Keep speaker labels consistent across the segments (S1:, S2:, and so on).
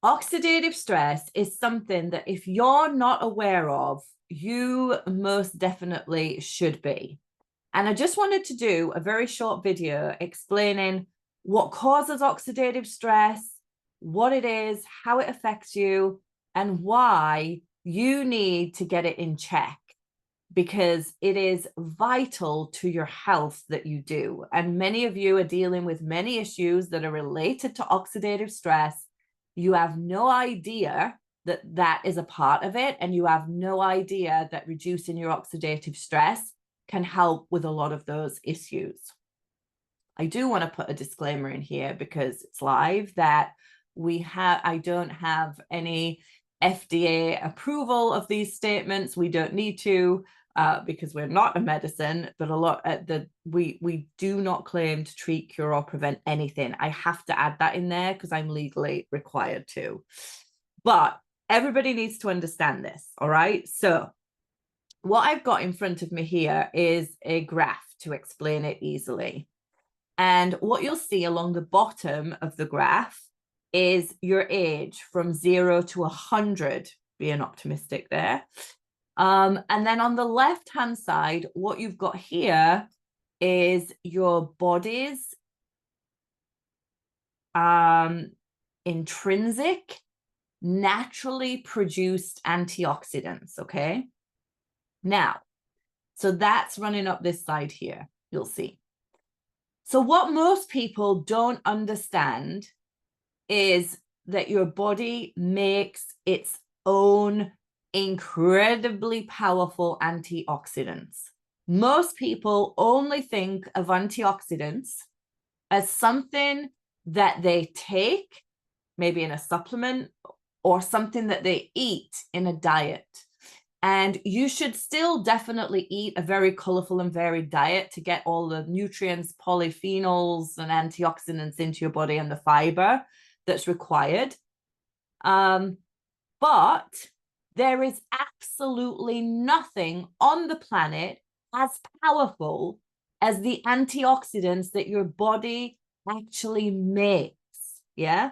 S1: Oxidative stress is something that if you're not aware of, you most definitely should be. And I just wanted to do a very short video explaining what causes oxidative stress, what it is, how it affects you, and why you need to get it in check, because it is vital to your health that you do. And many of you are dealing with many issues that are related to oxidative stress. You have no idea that that is a part of it, and you have no idea that reducing your oxidative stress can help with a lot of those issues. I do want to put a disclaimer in here because it's live that I don't have any FDA approval of these statements. We don't need to because we're not a medicine, but we do not claim to treat, cure, or prevent anything. I have to add that in there because I'm legally required to. But everybody needs to understand this, all right? So what I've got in front of me here is a graph to explain it easily. And what you'll see along the bottom of the graph is your age from 0 to 100, being optimistic there. And then on the left-hand side, what you've got here is your body's intrinsic, naturally produced antioxidants, okay? Now, so that's running up this side here, you'll see. So what most people don't understand is that your body makes its own incredibly powerful antioxidants. Most people only think of antioxidants as something that they take, maybe in a supplement, or something that they eat in a diet. And you should still definitely eat a very colorful and varied diet to get all the nutrients, polyphenols, and antioxidants into your body and the fiber that's required. But there is absolutely nothing on the planet as powerful as the antioxidants that your body actually makes. Yeah.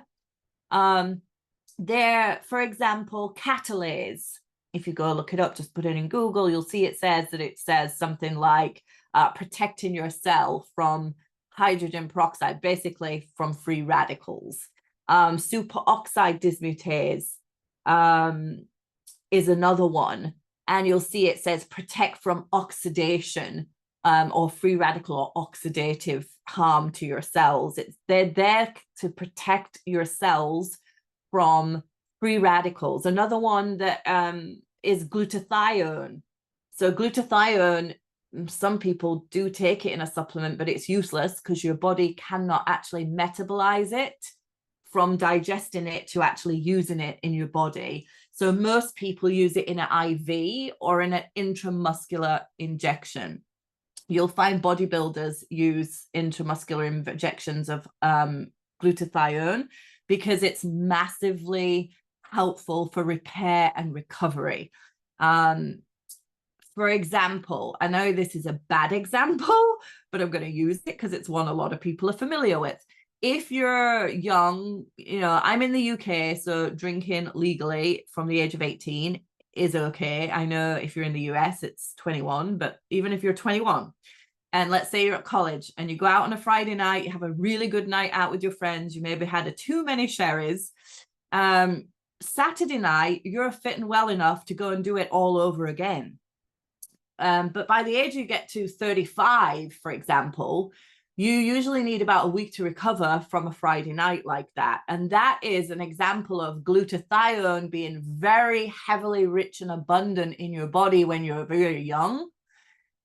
S1: There, for example, catalase. If you go look it up, just put it in Google, you'll see it says something like protecting your cell from hydrogen peroxide, basically from free radicals. Superoxide dismutase is another one. And you'll see it says protect from oxidation or free radical or oxidative harm to your cells. They're there to protect your cells from free radicals. Another one that is glutathione. So glutathione, some people do take it in a supplement, but it's useless because your body cannot actually metabolize it from digesting it to actually using it in your body. So most people use it in an IV or in an intramuscular injection. You'll find bodybuilders use intramuscular injections of glutathione because it's massively helpful for repair and recovery. For example, I know this is a bad example, but I'm going to use it because it's one a lot of people are familiar with. If you're young, I'm in the UK, so drinking legally from the age of 18 is okay. I know if you're in the US, it's 21, but even if you're 21, and let's say you're at college and you go out on a Friday night, you have a really good night out with your friends, you maybe had too many sherries. Saturday night, you're fit and well enough to go and do it all over again. But by the age you get to 35, for example, you usually need about a week to recover from a Friday night like that. And that is an example of glutathione being very heavily rich and abundant in your body when you're very young,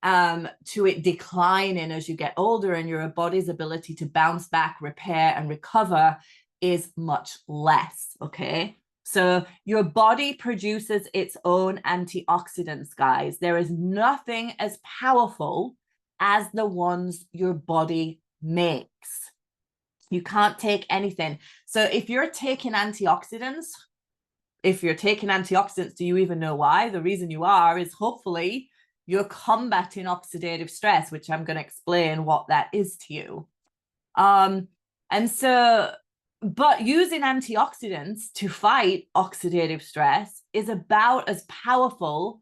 S1: to it declining as you get older, and your body's ability to bounce back, repair, and recover is much less, okay? So your body produces its own antioxidants, guys. There is nothing as powerful as the ones your body makes. You can't take anything. So if you're taking antioxidants, do you even know why? The reason you are is hopefully you're combating oxidative stress, which I'm going to explain what that is to you. And so But using antioxidants to fight oxidative stress is about as powerful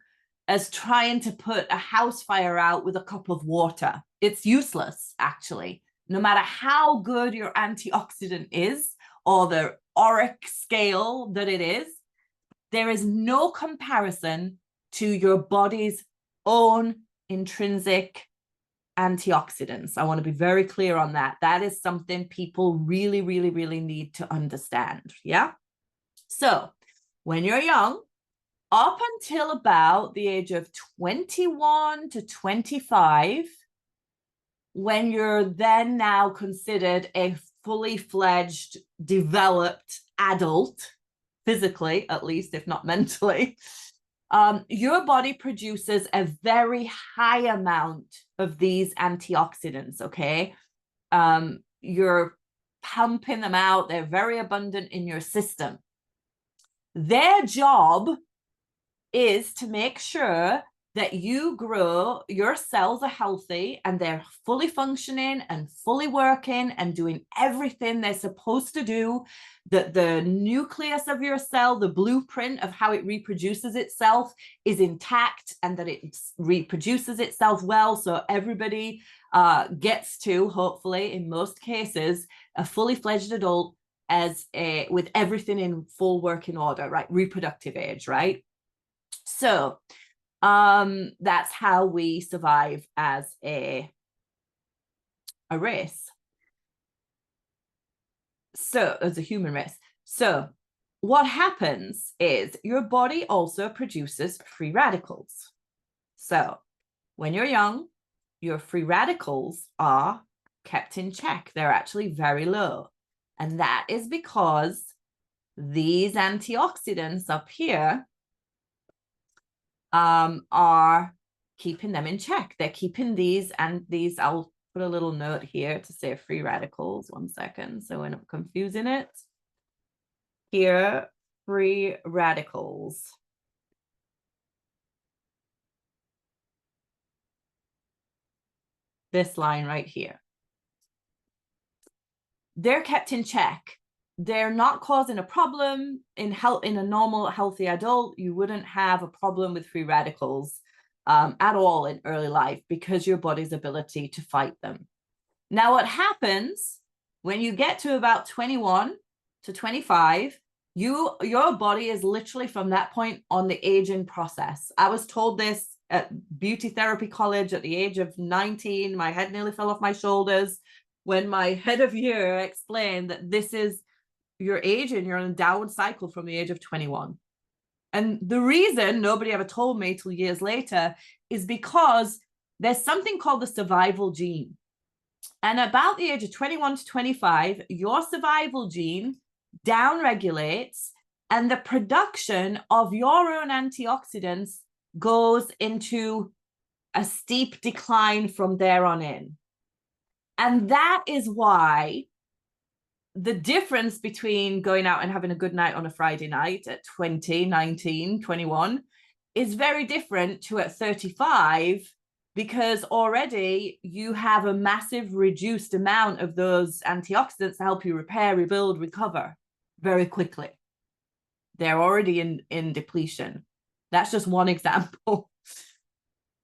S1: as trying to put a house fire out with a cup of water. It's useless, actually. No matter how good your antioxidant is, or the ORAC scale that it is, there is no comparison to your body's own intrinsic antioxidants. I want to be very clear on that. That is something people really, really, really need to understand. Yeah. So when you're young, up until about the age of 21 to 25, when you're then now considered a fully fledged, developed adult, physically, at least, if not mentally, your body produces a very high amount of these antioxidants, okay? You're pumping them out. They're very abundant in your system. Their job is to make sure that you grow, your cells are healthy and they're fully functioning and fully working and doing everything they're supposed to do, that the nucleus of your cell, the blueprint of how it reproduces itself, is intact, and that it reproduces itself well, so everybody gets to, hopefully in most cases, a fully fledged adult with everything in full working order, right? Reproductive age, right? So that's how we survive as a race. So as a human race. So what happens is your body also produces free radicals. So when you're young, your free radicals are kept in check. They're actually very low. And that is because these antioxidants up here are keeping them in check. They're keeping these, and these, I'll put a little note here to say free radicals. 1 second, so we're not confusing it. Here, free radicals. This line right here. They're kept in check. They're not causing a problem in a normal healthy adult. You wouldn't have a problem with free radicals at all in early life, because your body's ability to fight them. Now, what happens when you get to about 21 to 25, your body is literally from that point on the aging process. I was told this at beauty therapy college at the age of 19. My head nearly fell off my shoulders when my head of year explained that this is your age and you're on a downward cycle from the age of 21. And the reason nobody ever told me till years later is because there's something called the survival gene. And about the age of 21 to 25, your survival gene downregulates, and the production of your own antioxidants goes into a steep decline from there on in. And that is why the difference between going out and having a good night on a Friday night at 20, 19, 21 is very different to at 35, because already you have a massive reduced amount of those antioxidants to help you repair, rebuild, recover very quickly. They're already in depletion. That's just one example.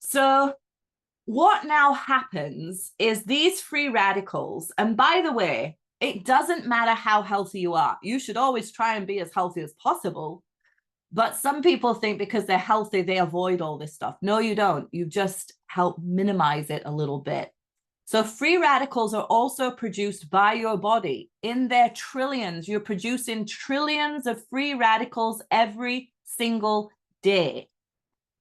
S1: So what now happens is these free radicals, and by the way, it doesn't matter how healthy you are. You should always try and be as healthy as possible. But some people think because they're healthy, they avoid all this stuff. No, you don't. You just help minimize it a little bit. So free radicals are also produced by your body in their trillions. You're producing trillions of free radicals every single day.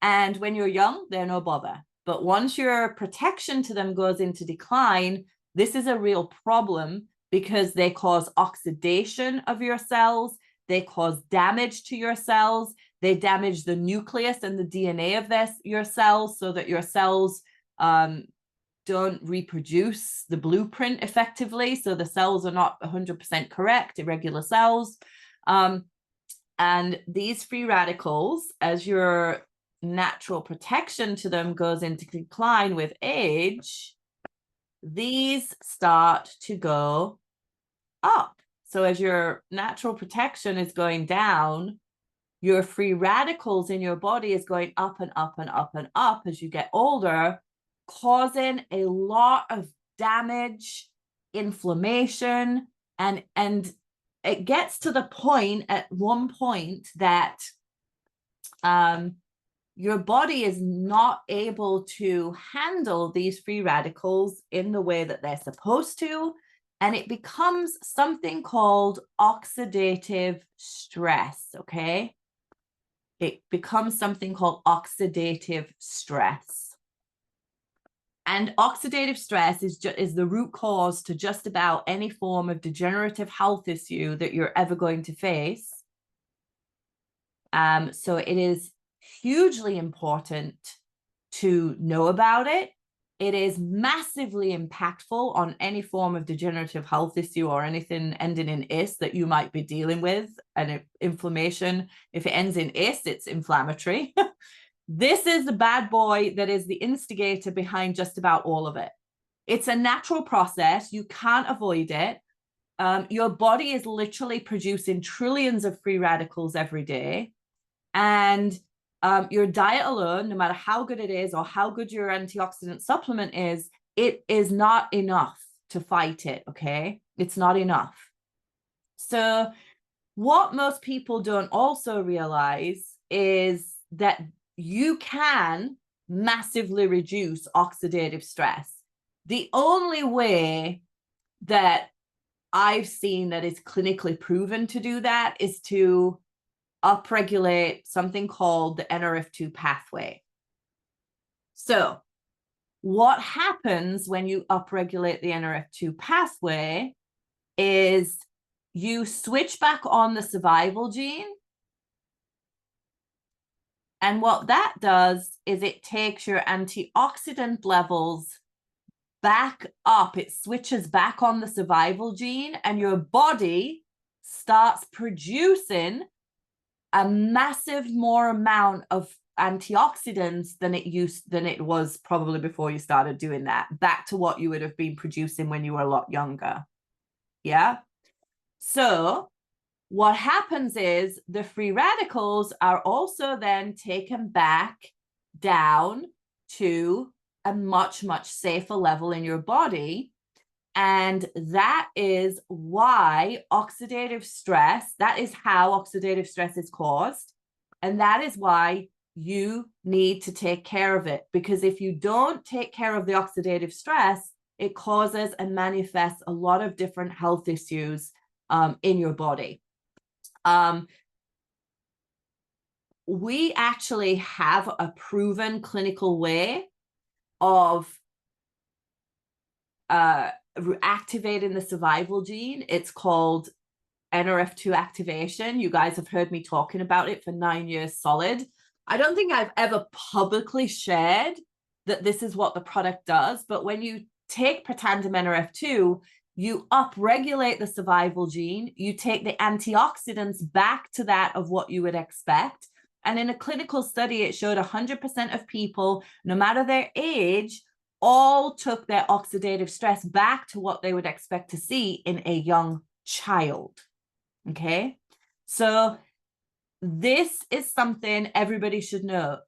S1: And when you're young, they're no bother. But once your protection to them goes into decline, this is a real problem, because they cause oxidation of your cells. They cause damage to your cells. They damage the nucleus and the DNA of your cells, so that your cells don't reproduce the blueprint effectively. So the cells are not 100% correct, irregular cells. And these free radicals, as your natural protection to them goes into decline with age, these start to go up. So as your natural protection is going down, your free radicals in your body is going up and up and up and up as you get older, causing a lot of damage, inflammation, and it gets to the point at one point that your body is not able to handle these free radicals in the way that they're supposed to, and it becomes something called oxidative stress, okay? It becomes something called oxidative stress. And oxidative stress is the root cause to just about any form of degenerative health issue that you're ever going to face. So it is hugely important to know about it. It is massively impactful on any form of degenerative health issue or anything ending in "is" that you might be dealing with. And inflammation, if it ends in "is", it's inflammatory. This is the bad boy that is the instigator behind just about all of it. It's a natural process. You can't avoid it. Your body is literally producing trillions of free radicals every day. And your diet alone, no matter how good it is or how good your antioxidant supplement is, it is not enough to fight it, okay? It's not enough. So what most people don't also realize is that you can massively reduce oxidative stress. The only way that I've seen that is clinically proven to do that is to upregulate something called the NRF2 pathway. So what happens when you upregulate the NRF2 pathway is you switch back on the survival gene. And what that does is it takes your antioxidant levels back up. It switches back on the survival gene, and your body starts producing a massive more amount of antioxidants than it was probably before you started doing that, back to what you would have been producing when you were a lot younger. Yeah. So what happens is the free radicals are also then taken back down to a much, much safer level in your body. And that is why oxidative stress, that is how oxidative stress is caused. And that is why you need to take care of it. Because if you don't take care of the oxidative stress, it causes and manifests a lot of different health issues in your body. We actually have a proven clinical way of activating the survival gene. It's called NRF2 activation. You guys have heard me talking about it for 9 years solid. I don't think I've ever publicly shared that this is what the product does, but when you take Protandim NRF2, you upregulate the survival gene, you take the antioxidants back to that of what you would expect. And in a clinical study, it showed 100% of people, no matter their age, all took their oxidative stress back to what they would expect to see in a young child. Okay, so this is something everybody should know.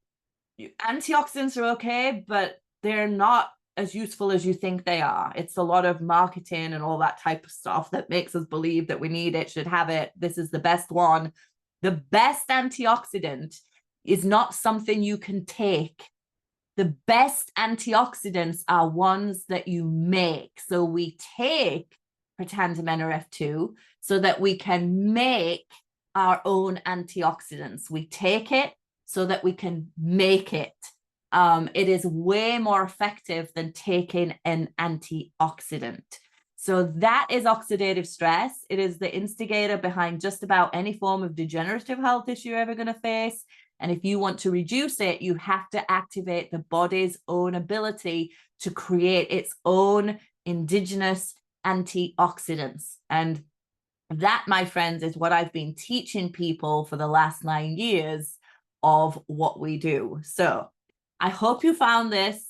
S1: Antioxidants are okay, but they're not as useful as you think they are. It's a lot of marketing and all that type of stuff that makes us believe that we need it, should have it. This is the best one. The best antioxidant is not something you can take. The best antioxidants are ones that you make. So we take Protandim NRF2 so that we can make our own antioxidants. We take it so that we can make it. It is way more effective than taking an antioxidant. So that is oxidative stress. It is the instigator behind just about any form of degenerative health issue you're ever going to face. And if you want to reduce it, you have to activate the body's own ability to create its own indigenous antioxidants. And that, my friends, is what I've been teaching people for the last 9 years of what we do. So I hope you found this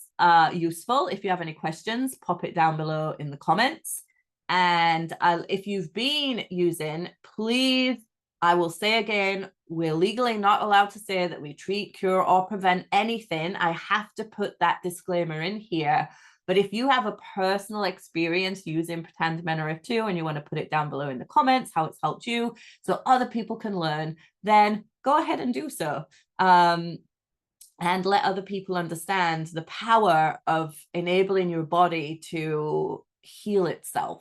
S1: useful. If you have any questions, pop it down below in the comments. And if you've been using, please, I will say again, we're legally not allowed to say that we treat, cure, or prevent anything. I have to put that disclaimer in here. But if you have a personal experience using Pretend Menorah 2 and you want to put it down below in the comments, how it's helped you, so other people can learn, then go ahead and do so. And let other people understand the power of enabling your body to heal itself.